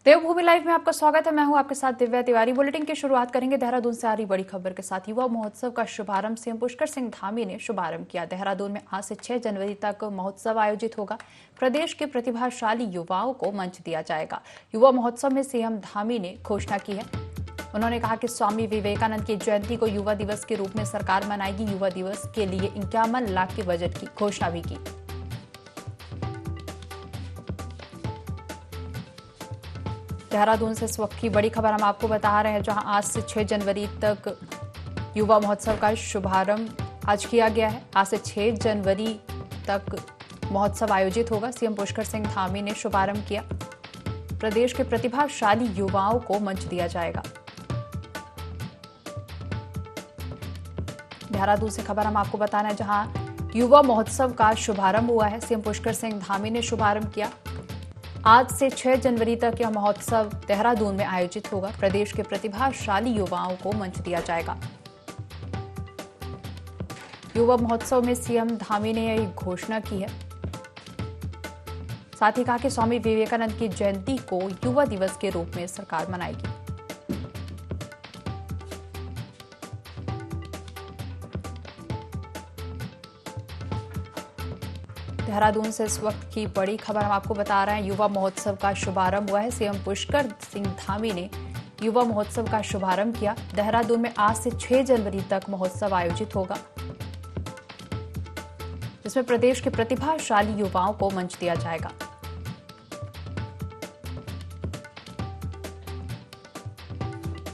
देवभूमि live में आपका स्वागत है। मैं हूं आपके साथ दिव्या तिवारी। बुलेटिन की शुरुआत करेंगे देहरादून से आ रही बड़ी खबर के साथ। युवा महोत्सव का शुभारंभ सीएम पुष्कर सिंह धामी ने शुभारंभ किया। देहरादून में आज से 6 जनवरी तक महोत्सव आयोजित होगा। प्रदेश के प्रतिभाशाली युवाओं को मंच दिया जाएगा। युवा महोत्सव में सीएम धामी ने घोषणा की है। उन्होंने कहा कि स्वामी विवेकानंद की जयंती को युवा दिवस के रूप में सरकार मनाएगी। युवा दिवस के लिए 51 लाख के बजट की घोषणा भी की। देहरादून से इस वक्त की बड़ी खबर हम आपको बता रहे हैं, जहां आज से 6 जनवरी तक युवा महोत्सव का शुभारंभ आज किया गया है। आज से 6 जनवरी तक महोत्सव आयोजित होगा। सीएम पुष्कर सिंह धामी ने शुभारंभ किया। प्रदेश के प्रतिभाशाली युवाओं को मंच दिया जाएगा। देहरादून से खबर हम आपको बता रहे हैं, जहां युवा महोत्सव का शुभारंभ हुआ है। सीएम पुष्कर सिंह धामी ने शुभारंभ किया। आज से 6 जनवरी तक यह महोत्सव देहरादून में आयोजित होगा। प्रदेश के प्रतिभाशाली युवाओं को मंच दिया जाएगा। युवा महोत्सव में सीएम धामी ने यह घोषणा की है। साथ ही कहा कि स्वामी विवेकानंद की जयंती को युवा दिवस के रूप में सरकार मनाएगी। देहरादून से इस वक्त की बड़ी खबर हम आपको बता रहे हैं। युवा महोत्सव का शुभारंभ हुआ है। सीएम पुष्कर सिंह धामी ने युवा महोत्सव का शुभारंभ किया। देहरादून में आज से 6 जनवरी तक महोत्सव आयोजित होगा, जिसमें प्रदेश के प्रतिभाशाली युवाओं को मंच दिया जाएगा।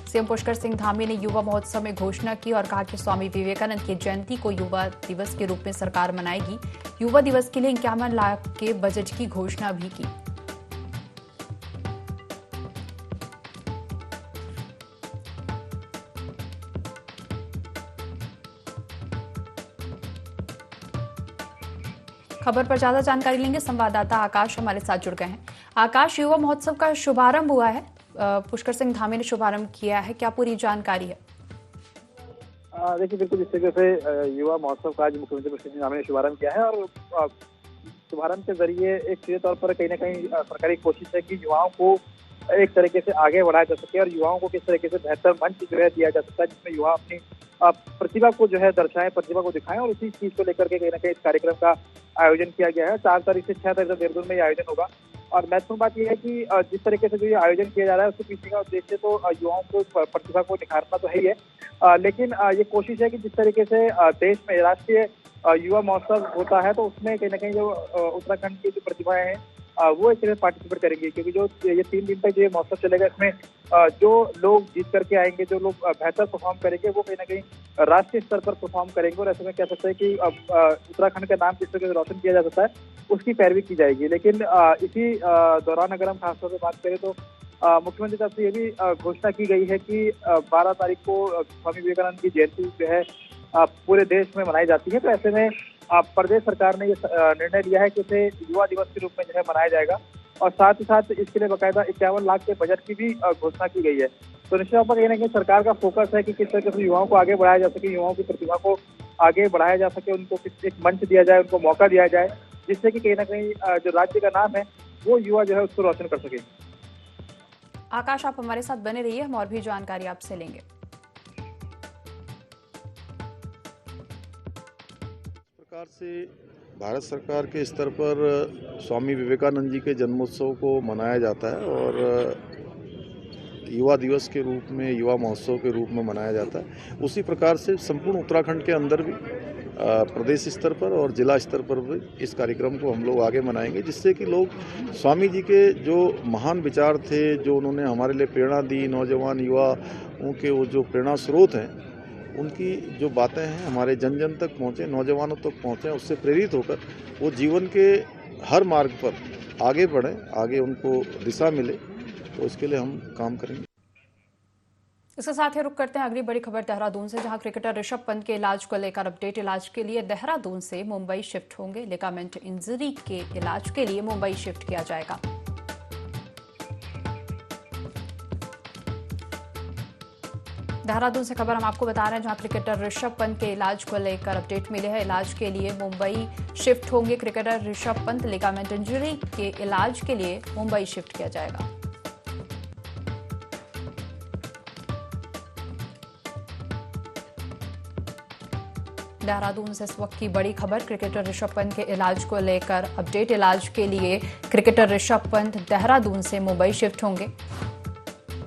सीएम पुष्कर सिंह धामी ने युवा महोत्सव में घोषणा की और कहा कि स्वामी विवेकानंद की जयंती को युवा दिवस के रूप में सरकार मनाएगी। युवा दिवस के लिए 51 लाख के बजट की घोषणा भी की। खबर पर ज्यादा जानकारी लेंगे। संवाददाता आकाश हमारे साथ जुड़ गए हैं। आकाश, युवा महोत्सव का शुभारंभ हुआ है। पुष्कर सिंह धामी ने शुभारंभ किया है, क्या पूरी जानकारी है? देखिए, बिल्कुल इस तरीके से युवा महोत्सव का आज मुख्यमंत्री पुष्कर सिंह धामी ने शुभारंभ किया है और शुभारंभ के जरिए एक सीधे तौर पर कहीं ना कहीं सरकारी कोशिश है कि युवाओं को एक तरीके से आगे बढ़ाया जा सके और युवाओं को किस तरीके से बेहतर मंच जो है दिया जा सकता है, जिसमें युवा अपनी प्रतिभा को जो है दर्शाएं, प्रतिभा को दिखाएं। और उसी चीज को लेकर के कहीं ना कहीं इस कार्यक्रम का आयोजन किया गया है। 4 तारीख से 6 तारीख तक देहरादून में ये आयोजन होगा। और महत्वपूर्ण बात यह है कि जिस तरीके से जो ये आयोजन किया जा रहा है उसके पीछे का उद्देश्य तो युवाओं को प्रतिभा को निखारना तो है ही है, लेकिन ये कोशिश है कि जिस तरीके से देश में राष्ट्रीय युवा महोत्सव होता है तो उसमें कहीं ना कहीं जो उत्तराखंड की जो प्रतिभाएं हैं वो एक तरह पार्टिसिपेट करेंगी, क्योंकि जो ये 3 दिन तक जो ये महोत्सव चलेगा इसमें जो लोग जीत करके आएंगे, जो लोग बेहतर परफॉर्म करेंगे वो कहीं ना कहीं राष्ट्रीय स्तर पर परफॉर्म करेंगे। और ऐसे में कह सकते हैं कि उत्तराखंड का नाम जिस तरीके से रोशन किया जा सकता है उसकी पैरवी की जाएगी। लेकिन इसी दौरान अगर हम खासतौर पर बात करें तो मुख्यमंत्री तरफ से ये भी घोषणा की गई है कि 12 तारीख को स्वामी विवेकानंद की जयंती जो है पूरे देश में मनाई जाती है। तो ऐसे में प्रदेश सरकार ने ये निर्णय लिया है कि इसे युवा दिवस के रूप में जो है मनाया जाएगा और साथ ही साथ इसके लिए बाकायदा 51 लाख के बजट की भी घोषणा की गई है। तो निश्चित तौर पर कहीं ना कहीं सरकार का फोकस है कि किस तरीके से युवाओं को आगे बढ़ाया जा सके, युवाओं की प्रतिभा को आगे बढ़ाया जा सके, उनको एक मंच दिया जाए, उनको मौका दिया जाए, जिससे कि कहीं ना कहीं जो राज्य का नाम है वो युवा जो है उसको रोशन कर सके। आकाश, आप हमारे साथ बने रहिए, हम और भी जानकारी आपसे लेंगे। प्रकार से भारत सरकार के स्तर पर स्वामी विवेकानंद जी के जन्मोत्सव को मनाया जाता है और युवा दिवस के रूप में, युवा महोत्सव के रूप में मनाया जाता है। उसी प्रकार से संपूर्ण उत्तराखंड के अंदर भी प्रदेश स्तर पर और जिला स्तर पर भी इस कार्यक्रम को हम लोग आगे मनाएंगे, जिससे कि लोग स्वामी जी के जो महान विचार थे, जो उन्होंने हमारे लिए प्रेरणा दी, नौजवान युवाओं के वो जो प्रेरणा स्रोत हैं, उनकी जो बातें हैं हमारे जन जन तक पहुँचे, नौजवानों तक पहुँचे, उससे प्रेरित होकर वो जीवन के हर मार्ग पर आगे बढ़ें, आगे उनको दिशा मिले। तो इसके लिए हम काम करेंगे। इसके साथ ही रुक करते हैं अगली बड़ी खबर देहरादून से, जहां क्रिकेटर ऋषभ पंत के इलाज को लेकर अपडेट। इलाज के लिए देहरादून से मुंबई शिफ्ट होंगे। लिगामेंट इंजरी के इलाज के लिए मुंबई शिफ्ट किया जाएगा। देहरादून से खबर हम आपको बता रहे हैं, जहां क्रिकेटर ऋषभ पंत के इलाज को लेकर अपडेट मिले है। इलाज के लिए मुंबई शिफ्ट होंगे cricketer Rishabh Pant. Ligament injury के इलाज के लिए मुंबई शिफ्ट किया जाएगा। देहरादून से इस वक्त की बड़ी खबर। क्रिकेटर ऋषभ पंत के इलाज को लेकर अपडेट। इलाज के लिए क्रिकेटर ऋषभ पंत देहरादून से मुंबई शिफ्ट होंगे।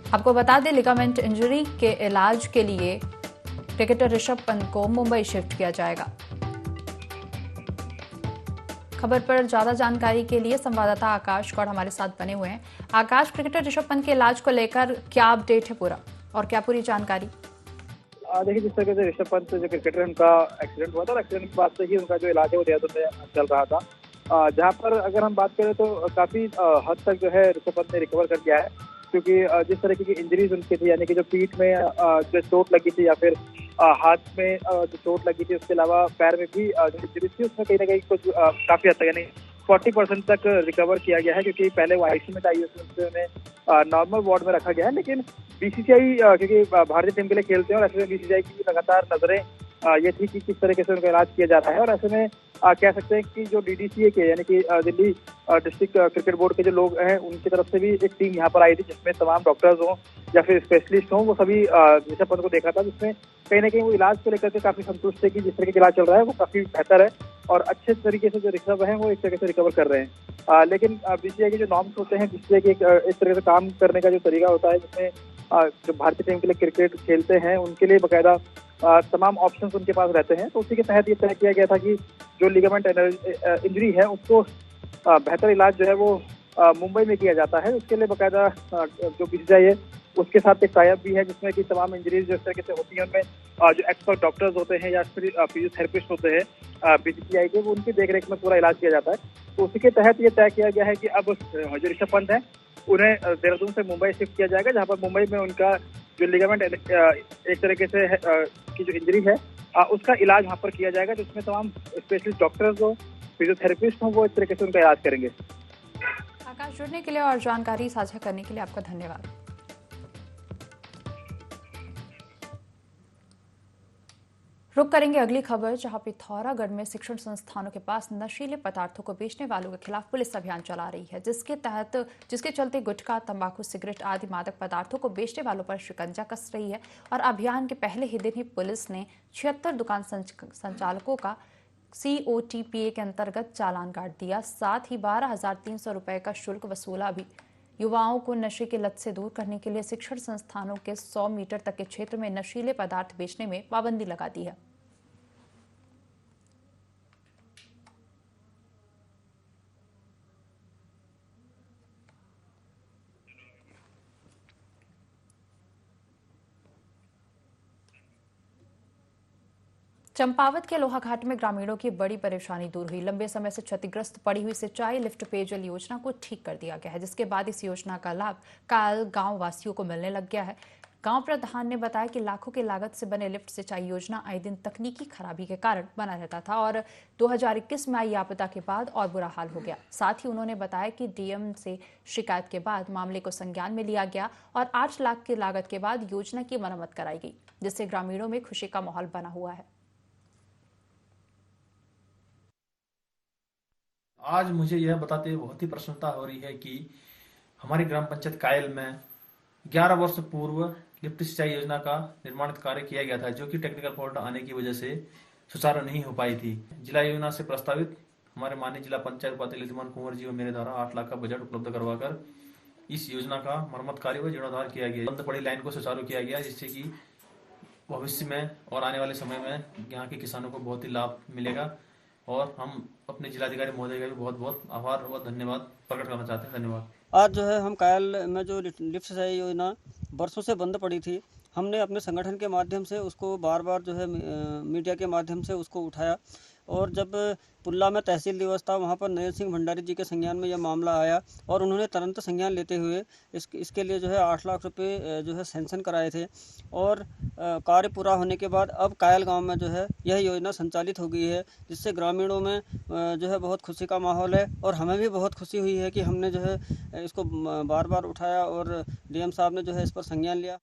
आपको बता दें, लिगामेंट इंजरी के इलाज के लिए क्रिकेटर ऋषभ पंत को मुंबई शिफ्ट किया जाएगा। खबर पर ज्यादा जानकारी के लिए संवाददाता आकाश गौड़ हमारे साथ बने हुए हैं। आकाश, क्रिकेटर ऋषभ पंत के इलाज को लेकर क्या अपडेट है पूरा और क्या पूरी जानकारी? देखिए, जिस तरह से ऋषभ पंत जो क्रिकेटर, उनका एक्सीडेंट हुआ था और एक्सीडेंट के बाद से ही उनका जो इलाज है वो देहरादून में चल रहा था। जहां पर अगर हम बात करें तो काफी हद तक जो है ऋषभ पंत ने रिकवर कर लिया है, क्योंकि जिस तरीके की इंजरीज उनकी थी, यानी कि जो पीठ में जो चोट लगी थी या फिर हाथ में जो चोट लगी थी, उसके अलावा पैर में भी जो इंजरीज थी, उसमें कहीं ना कहीं कुछ काफी हद तक यानी 40% तक रिकवर किया गया है। क्योंकि पहले वो आईसीयू में था, आईसीयू में उन्हें नॉर्मल वार्ड में रखा गया है, लेकिन बीसीसीआई क्योंकि भारतीय टीम के लिए खेलते हैं और ऐसे में बीसीसीआई की लगातार नजरें ये थी कि किस तरीके से उनका इलाज किया जा रहा है। और ऐसे में कह सकते हैं कि जो डीडीसीए के यानी कि दिल्ली डिस्ट्रिक्ट क्रिकेट बोर्ड के जो लोग हैं, उनकी तरफ से भी एक टीम यहाँ पर आई थी, जिसमें तमाम डॉक्टर्स हों या फिर स्पेशलिस्ट हों, वो सभी ऋषभ पंत को देखा था, जिसमें कहीं ना कहीं वो इलाज को लेकर के काफी संतुष्ट थे कि जिस तरीके का इलाज चल रहा है वो काफी बेहतर है और अच्छे तरीके से जो ऋषभ है वो एक तरीके से रिकवर कर रहे हैं। लेकिन बीसीसीआई के जो नॉर्म्स होते हैं, बीसीसीआई के एक तरह से काम करने का जो तरीका होता है, जिसमें जो भारतीय टीम के लिए क्रिकेट खेलते हैं उनके लिए बाकायदा तमाम ऑप्शंस उनके पास रहते हैं। तो उसी के तहत ये तय किया गया था कि जो लिगामेंट इंजरी है उसको बेहतर इलाज जो है वो मुंबई में किया जाता है। उसके लिए बाकायदा जो बीसीसीआई है उसके साथ एक टाई अप भी है, जिसमें कि तमाम इंजरीज जिस तरीके से होती हैं उनमें जो एक्सपर्ट डॉक्टर्स होते हैं या फिर फिजियोथेरेपिस्ट होते हैं बीसीसीआई के, वो उनकी देखरेख में पूरा इलाज किया जाता है। तो उसी के तहत ये तय किया गया है कि अब जो ऋषभ पंत है उन्हें देहरादून से मुंबई शिफ्ट किया जाएगा, जहां पर मुंबई में उनका जो लिगामेंट एक तरीके से की जो इंजरी है उसका इलाज वहां पर किया जाएगा, जिसमें तमाम स्पेशलिस्ट डॉक्टर्स हो, फिजियोथेरेपिस्ट हो, वो इस तरीके से उनका इलाज करेंगे। आकाश, जुड़ने के लिए और जानकारी साझा करने के लिए आपका धन्यवाद। रुक करेंगे अगली खबर, जहां पिथौरागढ़ में शिक्षण संस्थानों के पास नशीले पदार्थों को बेचने वालों के खिलाफ पुलिस अभियान चला रही है, जिसके चलते गुटखा, तंबाकू, सिगरेट आदि मादक पदार्थों को बेचने वालों पर शिकंजा कस रही है। और अभियान के पहले ही दिन ही पुलिस ने 76 दुकान संचालकों का COTPA के अंतर्गत चालान काट दिया। साथ ही 12,300 रुपए का शुल्क वसूला भी। युवाओं को नशे की लत से दूर करने के लिए शिक्षण संस्थानों के 100 मीटर तक के क्षेत्र में नशीले पदार्थ बेचने में पाबंदी लगा दी है। चंपावत के लोहाघाट में ग्रामीणों की बड़ी परेशानी दूर हुई। लंबे समय से क्षतिग्रस्त पड़ी हुई सिंचाई लिफ्ट पेयजल योजना को ठीक कर दिया गया है, जिसके बाद इस योजना का लाभ काल गांव वासियों को मिलने लग गया है। गांव प्रधान ने बताया कि लाखों की लागत से बने लिफ्ट सिंचाई योजना आए दिन तकनीकी खराबी के कारण बना रहता था और 2021 में आई आपदा के बाद और बुरा हाल हो गया। साथ ही उन्होंने बताया कि डीएम से शिकायत के बाद मामले को संज्ञान में लिया गया और 8 लाख की लागत के बाद योजना की मरम्मत कराई गई, जिससे ग्रामीणों में खुशी का माहौल बना हुआ है। आज मुझे यह बताते हुए बहुत ही प्रसन्नता हो रही है कि हमारी ग्राम पंचायत कायल में 11 वर्ष पूर्व लिफ्ट सिंचाई योजना का निर्माण कार्य किया गया था, जो कि टेक्निकल फॉल्ट आने की वजह से सुचारू नहीं हो पाई थी। जिला योजना से प्रस्तावित हमारे माननीय जिला पंचायत उपाध्यक्ष लितिमान कुंवर जी और मेरे द्वारा 8 लाख का बजट उपलब्ध करवाकर इस योजना का मरम्मत कार्य व जीर्णोद्धार किया गया। बंद पड़ी लाइन को सुचारू किया गया, जिससे कि भविष्य में और आने वाले समय में यहाँ के किसानों को बहुत ही लाभ मिलेगा। और हम अपने जिलाधिकारी महोदय का भी बहुत बहुत आभार और धन्यवाद प्रकट करना चाहते हैं। धन्यवाद। आज जो है हम कायल में जो लिफ्ट सिंचाई योजना बरसों से बंद पड़ी थी, हमने अपने संगठन के माध्यम से उसको बार बार जो है मीडिया के माध्यम से उसको उठाया। और जब पुल्ला में तहसील दिवस था, वहाँ पर नरेंद्र सिंह भंडारी जी के संज्ञान में यह मामला आया और उन्होंने तुरंत संज्ञान लेते हुए इसके लिए जो है 8 लाख रुपए जो है सैंक्शन कराए थे। और कार्य पूरा होने के बाद अब कायल गांव में जो है यह योजना संचालित हो गई है, जिससे ग्रामीणों में जो है बहुत खुशी का माहौल है। और हमें भी बहुत खुशी हुई है कि हमने जो है इसको बार बार उठाया और डीएम साहब ने जो है इस पर संज्ञान लिया।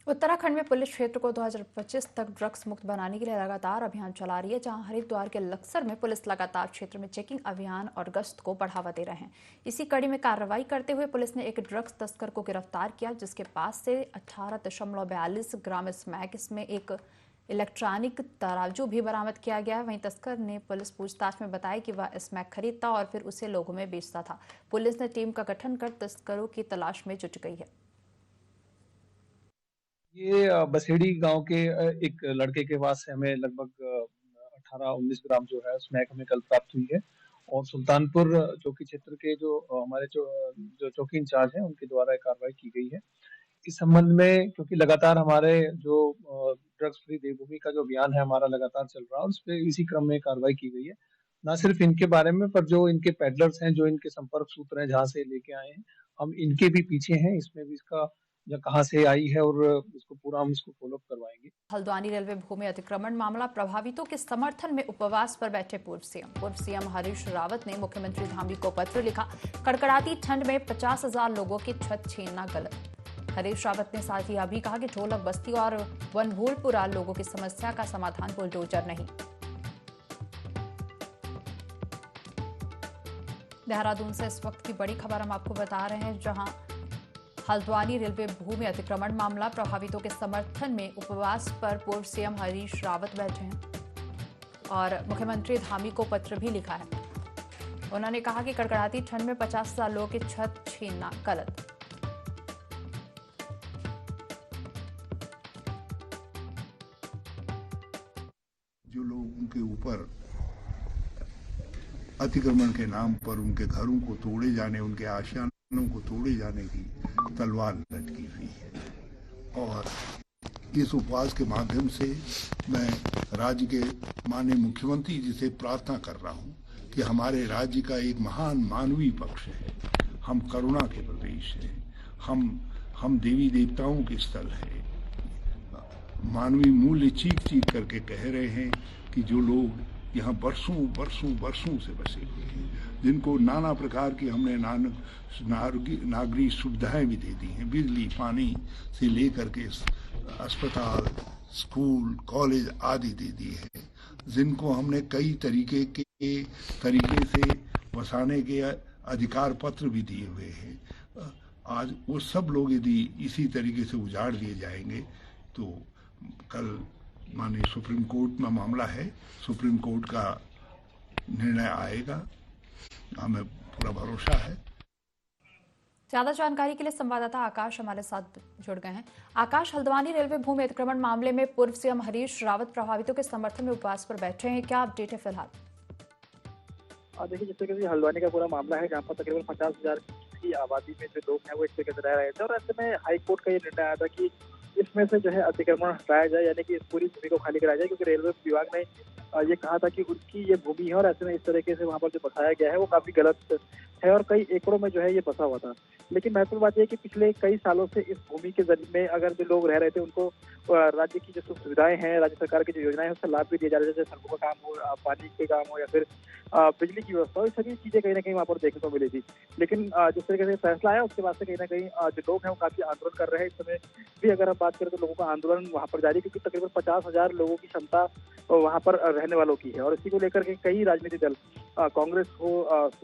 उत्तराखंड में पुलिस क्षेत्र को 2025 तक ड्रग्स मुक्त बनाने के लिए लगातार अभियान चला रही है, जहां हरिद्वार के लक्सर में पुलिस लगातार क्षेत्र में चेकिंग अभियान और गश्त को बढ़ावा दे रहे हैं। इसी कड़ी में कार्रवाई करते हुए पुलिस ने एक ड्रग्स तस्कर को गिरफ्तार किया, जिसके पास से 18.42 ग्राम स्मैक, इसमें एक इलेक्ट्रॉनिक तराजू भी बरामद किया गया है। वहीं तस्कर ने पुलिस पूछताछ में बताया कि वह स्मैक खरीदता और फिर उसे लोगों में बेचता था। पुलिस ने टीम का गठन कर तस्करों की तलाश में जुट गई है। ये बसेड़ी गांव के एक लड़के के पास से हमें लगभग 18-19 ग्राम जो है स्मैक हमें कल प्राप्त हुई है और सुल्तानपुर चौकी क्षेत्र के जो हमारे जो चौकी इंचार्ज हैं उनके द्वारा कार्रवाई की गई है। इस संबंध में क्योंकि लगातार हमारे जो ड्रग्स फ्री देवभूमि का जो अभियान है हमारा लगातार चल रहा है और उस पर इसी क्रम में कार्रवाई की गई है। न सिर्फ इनके बारे में पर जो इनके पेडलर्स हैं, जो इनके संपर्क सूत्र हैं, जहाँ से लेके आए हैं, हम इनके भी पीछे हैं। इसमें भी इसका या कहाँ से आई है और इसको पूरा हम इसको फॉलो अप करवाएंगे। हल्द्वानी रेलवे भूमि अतिक्रमण मामला प्रभावितों के समर्थन में उपवास पर बैठे पूर्व सीएम हरीश रावत ने मुख्यमंत्री धामी को पत्र लिखा। कड़कड़ाती ठंड में 50,000 लोगों की छत छीनना गलत। हरीश रावत ने साथ ही यह भी कहा कि ढोलक बस्ती और वनभूलपुरा लोगों की समस्या का समाधान बुलडोजर नहीं। देहरादून से इस वक्त की बड़ी खबर हम आपको बता रहे हैं, जहां हल्द्वानी रेलवे भूमि अतिक्रमण मामला प्रभावितों के समर्थन में उपवास पर पूर्व सीएम हरीश रावत बैठे हैं और मुख्यमंत्री धामी को पत्र भी लिखा है। उन्होंने कहा कि कड़कड़ाती ठंड में 50,000 लोगों की छत छीनना गलत। जो लोग उनके ऊपर अतिक्रमण के नाम पर उनके घरों को तोड़े जाने, उनके आशियानों को तोड़े जाने की तलवार लटकी हुई है। और इस उपवास के माध्यम से मैं राज्य के माननीय मुख्यमंत्री जी से प्रार्थना कर रहा हूं कि हमारे राज्य का एक महान मानवीय पक्ष है, हम करुणा के प्रदेश हैं, हम देवी देवताओं के स्थल है। मानवीय मूल्य चीख चीख करके कह रहे हैं कि जो लोग यहाँ बरसों से बसे हुए हैं, जिनको नाना प्रकार की हमने नागरिक सुविधाएं भी दे दी हैं, बिजली पानी से लेकर के अस्पताल, स्कूल, कॉलेज आदि दे दी है, जिनको हमने कई तरीके से बसाने के अधिकार पत्र भी दिए हुए हैं। आज वो सब लोग यदि इसी तरीके से उजाड़ दिए जाएंगे तो कल माननीय सुप्रीम कोर्ट में मामला है, सुप्रीम कोर्ट का निर्णय आएगा, हमें पूरा भरोसा है। ज्यादा जानकारी के लिए संवाददाता आकाश हमारे साथ जुड़ गए हैं। आकाश, हल्द्वानी रेलवे भूमि अतिक्रमण मामले में पूर्व सीएम हरीश रावत प्रभावितों के समर्थन में उपवास पर बैठे हैं, क्या अपडेट है फिलहाल? देखिए, जिस तरीके से हल्द्वानी का पूरा मामला है, जहाँ पर तकरीबन 50,000 की आबादी में जो लोग हैं वो इस तरीके से रह रहे थे और ऐसे में हाईकोर्ट का ये निर्णय आया था कि इसमें से जो है अतिक्रमण हटाया जाए, यानी कि इस पूरी भूमि को खाली कराया जाए, क्योंकि रेलवे विभाग ने ये कहा था कि उनकी ये भूमि है और ऐसे में इस तरीके से वहाँ पर जो बसाया गया है वो काफी गलत है और कई एकड़ों में जो है ये बसा हुआ था। लेकिन महत्वपूर्ण बात यह कि पिछले कई सालों से इस भूमि के जरिए में अगर जो लोग रह रहे थे उनको राज्य की जो सुख सुविधाएं हैं, राज्य सरकार की जो योजनाएं हैं उसका लाभ भी दिया जा रहा है, जैसे सड़कों का काम हो, पानी के काम हो या फिर बिजली की व्यवस्था हो, ये सभी चीजें कहीं ना कहीं वहाँ पर देखने को मिली थी। लेकिन जिस तरीके से फैसला आया उसके बाद से कहीं ना कहीं जो लोग हैं वो काफी आंदोलन कर रहे हैं। इस समय भी अगर हम बात करें तो लोगों का आंदोलन वहाँ पर जारी, क्योंकि तकरीबन 50,000 लोगों की क्षमता वहाँ पर रहने वालों की है और इसी को लेकर के कई राजनीतिक दल, कांग्रेस हो,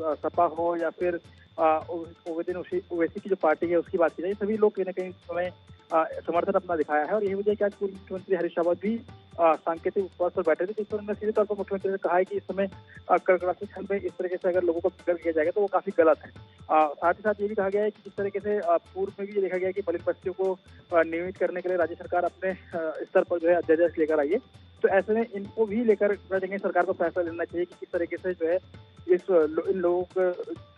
सपा हो या फिर ओवैसी की जो पार्टी है उसकी बात की जाए, सभी लोग कहीं ना कहीं समय समर्थन अपना दिखाया है और यही वजह क्या पूर्व मुख्यमंत्री हरीश रावत भी सांकेतिक उपवास पर बैठे थे, जिस पर उन्होंने सीधे तौर पर मुख्यमंत्री ने कहा है कि इस समय कड़कड़ाती ठंड में इस तरीके से अगर लोगों को फिकर किया जाएगा तो वो काफी गलत है। साथ ही साथ ये भी कहा गया है कि जिस तरीके से पूर्व में भी ये देखा गया है कि बलित बस्तियों को नियमित करने के लिए राज्य सरकार अपने स्तर पर जो है अध्यादेश लेकर आई है, तो ऐसे में इनको भी लेकर सरकार को फैसला लेना चाहिए कि किस तरीके से जो है इन लोगों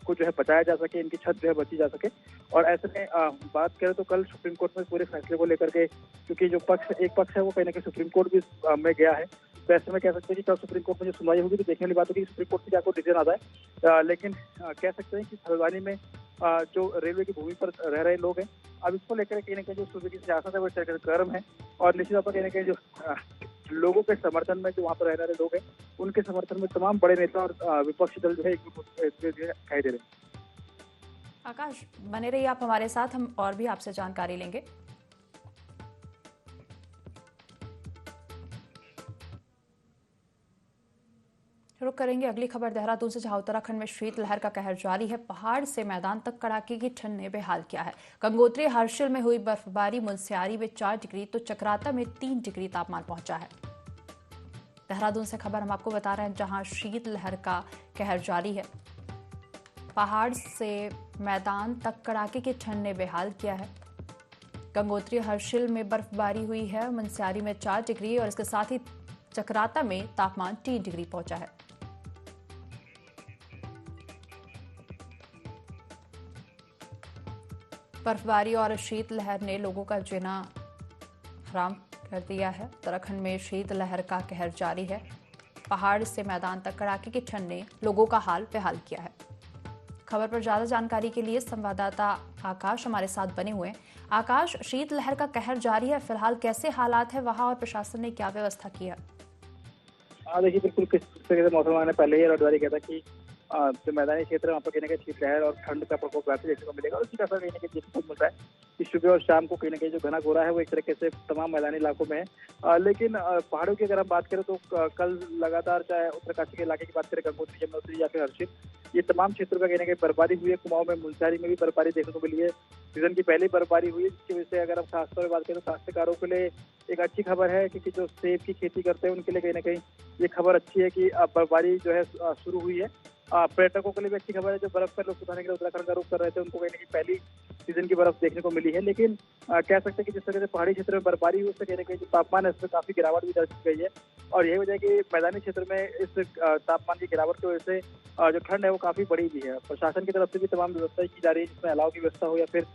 को जो है बचाया जा सके, इनकी छत जो है बची जा सके। और ऐसे में बात करें तो कल सुप्रीम कोर्ट में पूरे फैसले को लेकर के, क्योंकि जो एक पक्ष है वो कहीं ना कहीं सुप्रीम कोर्ट भी में गया है, तो ऐसे में कह सकते हैं कि कल सुप्रीम कोर्ट में जो सुनवाई होगी तो देखने वाली बात होगी सुप्रीम कोर्ट से क्या कोई डिसीजन आता है। लेकिन कह सकते हैं कि हल्द्वानी में जो रेलवे की भूमि पर रह रहे लोग हैं, अब इसको लेकर कहीं ना कहीं जो सूबे की सियासत है वो गर्म है और निश्चित तौर पर कहीं ना कहीं जो लोगों के समर्थन में जो वहाँ पर रहने वाले लोग हैं उनके समर्थन में तमाम बड़े नेता और विपक्षी दल जो है दिखाई दे रहे हैं। आकाश, बने रहिए आप हमारे साथ, हम और भी आपसे जानकारी लेंगे। रुख करेंगे अगली खबर देहरादून से, जहां उत्तराखंड में शीतलहर का कहर जारी है। पहाड़ से मैदान तक कड़ाके की ठंड ने बेहाल किया है। गंगोत्री हर्षिल में हुई बर्फबारी मुनस्यारी में 4 डिग्री तो चक्राता में 3 डिग्री तापमान पहुंचा है। देहरादून से खबर हम आपको बता रहे हैं, जहां शीतलहर का कहर जारी है। पहाड़ से मैदान तक कड़ाके की ठंड ने बेहाल किया है। गंगोत्री हर्षिल में बर्फबारी हुई है, मुनस्यारी में 4 डिग्री और इसके साथ ही चक्राता में तापमान 3 डिग्री पहुंचा है। बर्फबारी और शीतलहर ने लोगों का जीना हराम कर दिया है। उत्तराखंड में शीतलहर का कहर जारी है। पहाड़ से मैदान तक कड़ाके की ठंड ने लोगों का हाल बेहाल किया है। खबर पर ज्यादा जानकारी के लिए संवाददाता आकाश हमारे साथ बने हुए हैं। आकाश, शीतलहर का कहर जारी है, फिलहाल कैसे हालात है वहां और प्रशासन ने क्या व्यवस्था की है? देखिए, बिल्कुल किस तरीके से मौसम ने पहले ही अलर्ट किया था कि जो मैदानी क्षेत्र है वहाँ पर कहीं ना कहीं शीतलहर और ठंड का प्रकोप वैसे देखने को मिलेगा और उसी का असर कहीं ना कहीं देखने को मिल रहा है कि सुबह और शाम को कहीं ना कहीं जो घना कोहरा है वो एक तरीके से तमाम मैदानी इलाकों में है। लेकिन पहाड़ों की अगर हम बात करें तो कल लगातार, चाहे उत्तरकाशी के इलाके की बात करें, गंगोत्री, यमुनोत्री या फिर हर्षिल, ये तमाम क्षेत्रों में कहीं ना कहीं बर्फबारी हुई है। कुमाऊं में, मुनस्यारी में भी बर्फबारी देखने को मिली है। सीजन की पहली बर्फबारी हुई है, जिसकी वजह से अगर हम खासतौर पर बात करें तो काश्तकारों के लिए एक अच्छी खबर है, क्योंकि जो सेब की खेती करते हैं उनके लिए कहीं ना कहीं ये खबर अच्छी है कि बर्फबारी जो है शुरू हुई है। पर्यटकों के लिए भी अच्छी खबर है, जो बर्फ पर लोग उठाने के लिए उत्तराखंड का रुख कर रहे थे, उनको कहीं ना कहीं पहली सीजन की बर्फ देखने को मिली है। लेकिन कह सकते हैं कि जिस तरह से पहाड़ी क्षेत्र में बर्फबारी हुई, उससे कहीं ना कहीं जो तापमान है उसमें काफी गिरावट भी दर्ज की गई है और यही वजह है कि मैदानी क्षेत्र में इस तापमान की गिरावट की वजह से जो ठंड है वो काफी बड़ी भी है। प्रशासन की तरफ से भी तमाम व्यवस्थाएं की जा रही है, जिसमें अलाव की व्यवस्था हो या फिर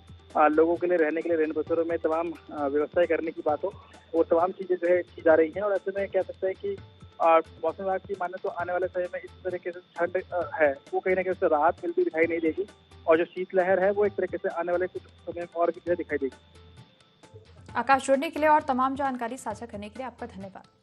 लोगों के लिए रहने के लिए रेन बसेरों में तमाम व्यवस्थाएं करने की बात हो, वो तमाम चीजें जो है की जा रही हैं। और ऐसे में कह सकते हैं कि मौसम विभाग की माने तो आने वाले समय में इस तरीके से ठंड है वो कहीं ना कहीं उससे राहत मिलती दिखाई नहीं देगी और जो शीतलहर है वो एक तरीके से आने वाले कुछ समय में और भी दिखाई देगी। आकाश, जुड़ने के लिए और तमाम जानकारी साझा करने के लिए आपका धन्यवाद।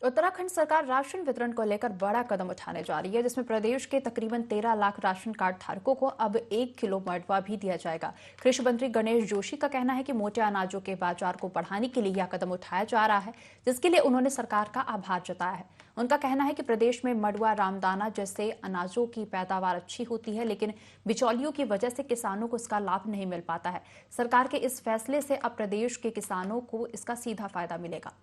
उत्तराखंड सरकार राशन वितरण को लेकर बड़ा कदम उठाने जा रही है, जिसमें प्रदेश के तकरीबन 13 लाख राशन कार्ड धारकों को अब 1 किलो मडवा भी दिया जाएगा। कृषि मंत्री गणेश जोशी का कहना है कि मोटे अनाजों के बाजार को बढ़ाने के लिए यह कदम उठाया जा रहा है, जिसके लिए उन्होंने सरकार का आभार जताया है। उनका कहना है कि प्रदेश में मडवा, रामदाना जैसे अनाजों की पैदावार अच्छी होती है, लेकिन बिचौलियों की वजह से किसानों को इसका लाभ नहीं मिल पाता है। सरकार के इस फैसले से अब प्रदेश के किसानों को इसका सीधा फायदा मिलेगा।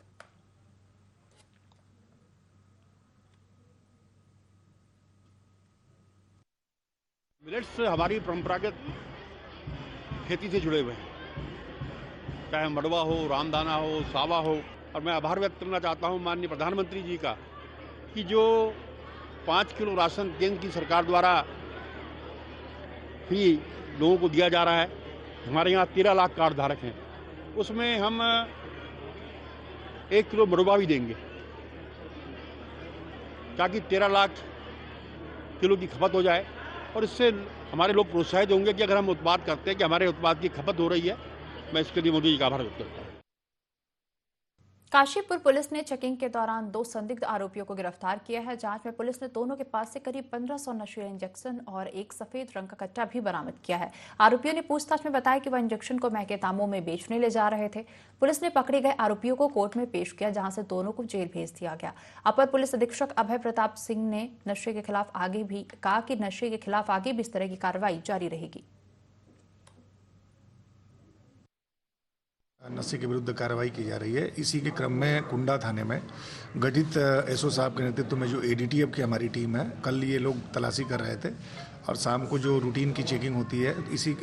मिलेट्स हमारी परंपरागत खेती से जुड़े हुए हैं, चाहे मडवा हो, रामदाना हो, सावा हो। और मैं आभार व्यक्त करना चाहता हूं माननीय प्रधानमंत्री जी का कि जो 5 किलो राशन केंद्र की सरकार द्वारा ही लोगों को दिया जा रहा है। हमारे यहाँ 13 लाख कार्ड धारक हैं, उसमें हम 1 किलो मडवा भी देंगे ताकि 13 लाख किलो की खपत हो जाए और इससे हमारे लोग प्रोत्साहित होंगे कि अगर हम उत्पाद करते हैं कि हमारे उत्पाद की खपत हो रही है। मैं इसके लिए मोदी जी का आभार व्यक्त करता हूँ। काशीपुर पुलिस ने चेकिंग के दौरान 2 संदिग्ध आरोपियों को गिरफ्तार किया है। जांच में पुलिस ने दोनों के पास से करीब 1500 नशीले इंजेक्शन और एक सफेद रंग का कट्टा भी बरामद किया है। आरोपियों ने पूछताछ में बताया कि वह इंजेक्शन को महंगे दामों में बेचने ले जा रहे थे। पुलिस ने पकड़े गए आरोपियों को कोर्ट में पेश किया, जहां से दोनों को जेल भेज दिया गया। अपर पुलिस अधीक्षक अभय प्रताप सिंह ने नशे के खिलाफ आगे भी कहा कि नशे के खिलाफ आगे भी इस तरह की कार्रवाई जारी रहेगी। नशे के विरुद्ध कार्रवाई की जा रही है। इसी के क्रम में कुंडा थाने में गठित एसओ साहब के नेतृत्व में जो एडीटीएफ की हमारी टीम है, कल ये लोग तलाशी कर रहे थे और शाम को जो रूटीन की चेकिंग होती है, इसी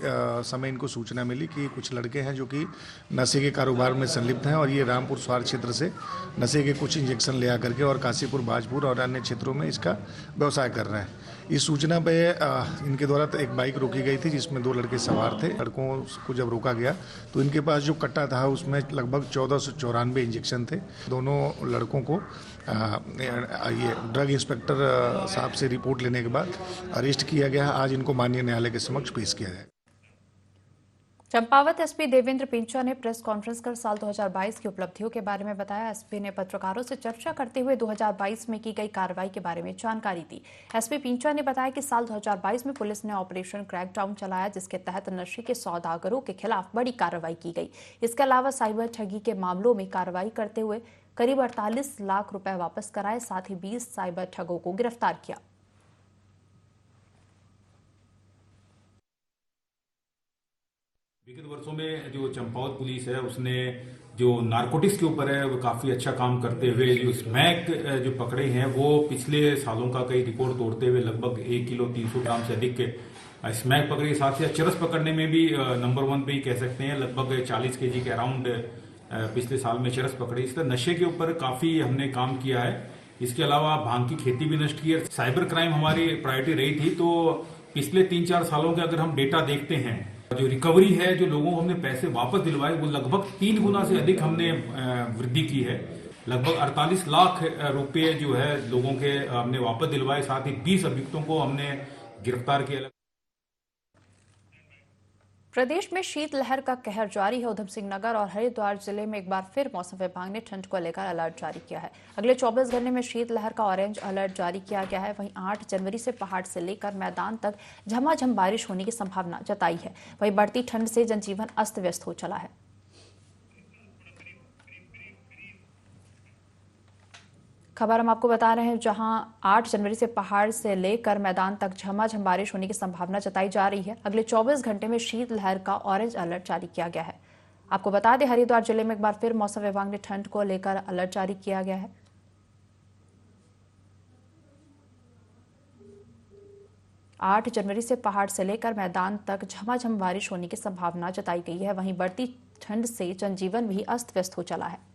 समय इनको सूचना मिली कि कुछ लड़के हैं जो कि नशे के कारोबार में संलिप्त हैं और ये रामपुर स्वार क्षेत्र से नशे के कुछ इंजेक्शन ले आकर के और काशीपुर, बाजपुर और अन्य क्षेत्रों में इसका व्यवसाय कर रहे हैं। इस सूचना पे इनके द्वारा एक बाइक रोकी गई थी जिसमें 2 लड़के सवार थे। लड़कों को जब रोका गया तो इनके पास जो कट्टा था उसमें लगभग 1494 इंजेक्शन थे। दोनों लड़कों को ये ड्रग इंस्पेक्टर साहब से रिपोर्ट लेने के बाद अरेस्ट किया गया। आज इनको माननीय न्यायालय के समक्ष पेश किया जाएगा। चंपावत एसपी देवेंद्र पिंचा ने प्रेस कॉन्फ्रेंस कर साल 2022 की उपलब्धियों के बारे में बताया। एसपी ने पत्रकारों से चर्चा करते हुए 2022 में की गई कार्रवाई के बारे में जानकारी दी। एसपी पिंचा ने बताया कि साल 2022 में पुलिस ने ऑपरेशन क्रैकडाउन चलाया, जिसके तहत नशे के सौदागरों के खिलाफ बड़ी कार्रवाई की गई। इसके अलावा साइबर ठगी के मामलों में कार्रवाई करते हुए करीब 48 लाख रुपए वापस कराए, साथ ही 20 साइबर ठगों को गिरफ्तार किया। विगत वर्षों में जो चंपावत पुलिस है उसने जो नारकोटिक्स के ऊपर है वो काफी अच्छा काम करते हुए जो स्मैक जो पकड़े हैं वो पिछले सालों का कई रिकॉर्ड तोड़ते हुए लगभग 1 किलो 300 ग्राम से अधिक के स्मैक पकड़े। साथ ही चरस पकड़ने में भी नंबर 1 पे ही कह सकते हैं, लगभग 40 केजी के अराउंड पिछले साल में चरस पकड़े। इस तरह नशे के ऊपर काफी हमने काम किया है। इसके अलावा भांग की खेती भी नष्ट की है। साइबर क्राइम हमारी प्रायोरिटी रही थी, तो पिछले 3-4 सालों के अगर हम डेटा देखते हैं, जो रिकवरी है, जो लोगों को हमने पैसे वापस दिलवाए, वो लगभग 3 गुना से अधिक हमने वृद्धि की है। लगभग 48 लाख रुपए जो है लोगों के हमने वापस दिलवाए। साथ ही 20 अभियुक्तों को हमने गिरफ्तार किया। प्रदेश में शीतलहर का कहर जारी है। उधम सिंह नगर और हरिद्वार जिले में एक बार फिर मौसम विभाग ने ठंड को लेकर अलर्ट जारी किया है। अगले 24 घंटे में शीतलहर का ऑरेंज अलर्ट जारी किया गया है। वहीं 8 जनवरी से पहाड़ से लेकर मैदान तक झमाझम बारिश होने की संभावना जताई है। वहीं बढ़ती ठंड से जनजीवन अस्त व्यस्त हो चला है। खबर हम आपको बता रहे हैं, जहां 8 जनवरी से पहाड़ से लेकर मैदान तक झमाझम बारिश होने की संभावना जताई जा रही है। अगले 24 घंटे में शीतलहर का ऑरेंज अलर्ट जारी किया गया है। आपको बता दें, हरिद्वार जिले में एक बार फिर मौसम विभाग ने ठंड को लेकर अलर्ट जारी किया गया है। आठ जनवरी से पहाड़ से लेकर मैदान तक झमाझम बारिश होने की संभावना जताई गई है। वहीं बढ़ती ठंड से जनजीवन भी अस्त व्यस्त हो चला है।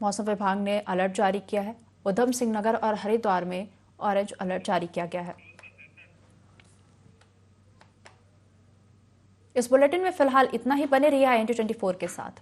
मौसम विभाग ने अलर्ट जारी किया है। उधम सिंह नगर और हरिद्वार में ऑरेंज अलर्ट जारी किया गया है। इस बुलेटिन में फिलहाल इतना ही। बने रहिए INT 24 के साथ।